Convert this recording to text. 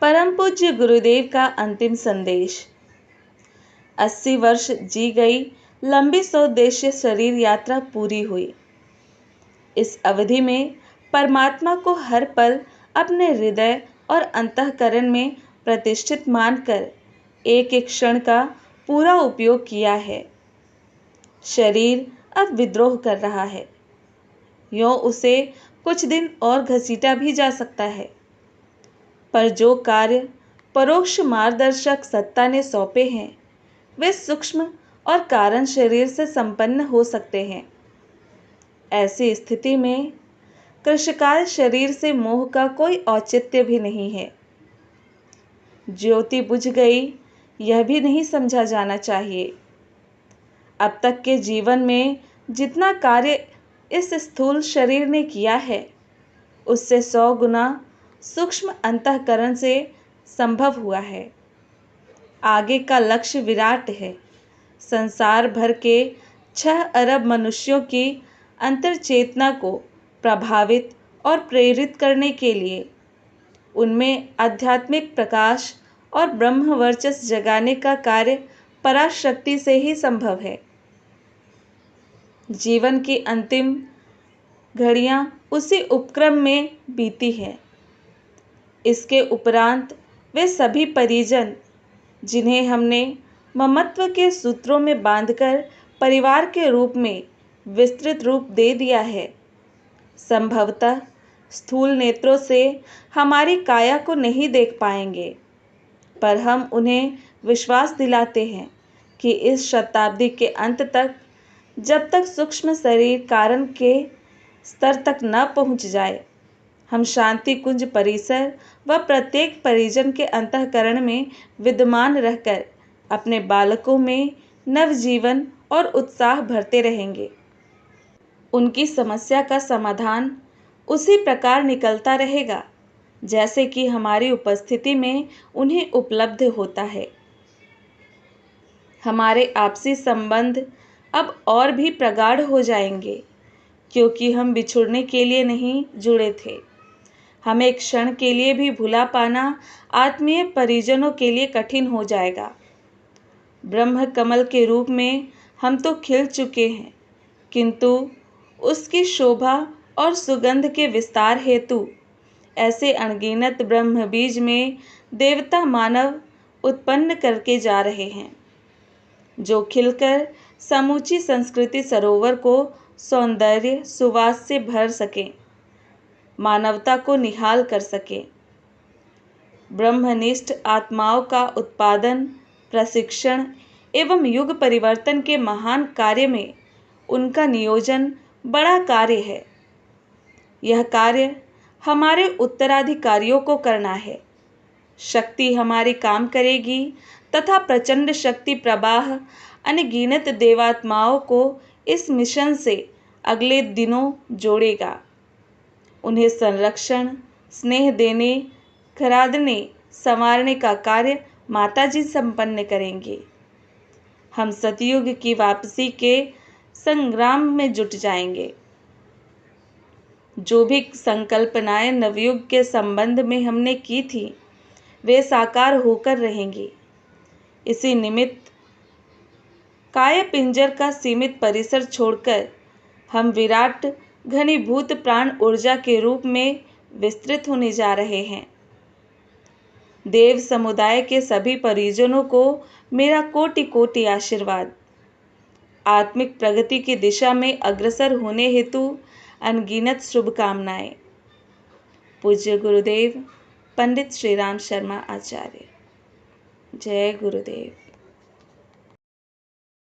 परम पूज्य गुरुदेव का अंतिम संदेश। 80 वर्ष जी गई लंबी स्वदेशीय शरीर यात्रा पूरी हुई। इस अवधि में परमात्मा को हर पल अपने हृदय और अंतःकरण में प्रतिष्ठित मानकर एक एक क्षण का पूरा उपयोग किया है। शरीर अब विद्रोह कर रहा है, यों उसे कुछ दिन और घसीटा भी जा सकता है, पर जो कार्य परोक्ष मार्गदर्शक सत्ता ने सौंपे हैं वे सूक्ष्म और कारण शरीर से संपन्न हो सकते हैं। ऐसी स्थिति में कृशकाय शरीर से मोह का कोई औचित्य भी नहीं है। ज्योति बुझ गई यह भी नहीं समझा जाना चाहिए। अब तक के जीवन में जितना कार्य इस स्थूल शरीर ने किया है उससे 100 गुना सूक्ष्म अंतःकरण से संभव हुआ है। आगे का लक्ष्य विराट है। संसार भर के 6 अरब मनुष्यों की अंतर्चेतना को प्रभावित और प्रेरित करने के लिए उनमें आध्यात्मिक प्रकाश और ब्रह्म वर्चस्व जगाने का कार्य पराशक्ति से ही संभव है। जीवन की अंतिम घड़ियां उसी उपक्रम में बीती हैं। इसके उपरांत वे सभी परिजन जिन्हें हमने ममत्व के सूत्रों में बांधकर परिवार के रूप में विस्तृत रूप दे दिया है, संभवतः स्थूल नेत्रों से हमारी काया को नहीं देख पाएंगे, पर हम उन्हें विश्वास दिलाते हैं कि इस शताब्दी के अंत तक, जब तक सूक्ष्म शरीर कारण के स्तर तक न पहुंच जाए, हम शांति कुंज परिसर व प्रत्येक परिजन के अंतःकरण में विद्यमान रहकर अपने बालकों में नवजीवन और उत्साह भरते रहेंगे। उनकी समस्या का समाधान उसी प्रकार निकलता रहेगा जैसे कि हमारी उपस्थिति में उन्हें उपलब्ध होता है। हमारे आपसी संबंध अब और भी प्रगाढ़ हो जाएंगे, क्योंकि हम बिछुड़ने के लिए नहीं जुड़े थे। हमें एक क्षण के लिए भी भुला पाना आत्मीय परिजनों के लिए कठिन हो जाएगा। ब्रह्म कमल के रूप में हम तो खिल चुके हैं, किंतु उसकी शोभा और सुगंध के विस्तार हेतु ऐसे अनगिनत ब्रह्म बीज में देवता मानव उत्पन्न करके जा रहे हैं, जो खिलकर समूची संस्कृति सरोवर को सौंदर्य सुवास से भर सके, मानवता को निहाल कर सके। ब्रह्मनिष्ठ आत्माओं का उत्पादन, प्रशिक्षण एवं युग परिवर्तन के महान कार्य में उनका नियोजन बड़ा कार्य है। यह कार्य हमारे उत्तराधिकारियों को करना है। शक्ति हमारी काम करेगी तथा प्रचंड शक्ति प्रवाह अनगिनत देवात्माओं को इस मिशन से अगले दिनों जोड़ेगा। उन्हें संरक्षण, स्नेह देने, खरादने, संवारने का कार्य माताजी संपन्न करेंगे। हम सतयुग की वापसी के संग्राम में जुट जाएंगे। जो भी संकल्पनाएं नवयुग के संबंध में हमने की थी वे साकार होकर रहेंगी। इसी निमित्त काय पिंजर का सीमित परिसर छोड़कर हम विराट घनीभूत प्राण ऊर्जा के रूप में विस्तृत होने जा रहे हैं। देव समुदाय के सभी परिजनों को मेरा कोटि कोटि आशीर्वाद। आत्मिक प्रगति की दिशा में अग्रसर होने हेतु अनगिनत शुभकामनाएं। पूज्य गुरुदेव पंडित श्रीराम शर्मा आचार्य। जय गुरुदेव।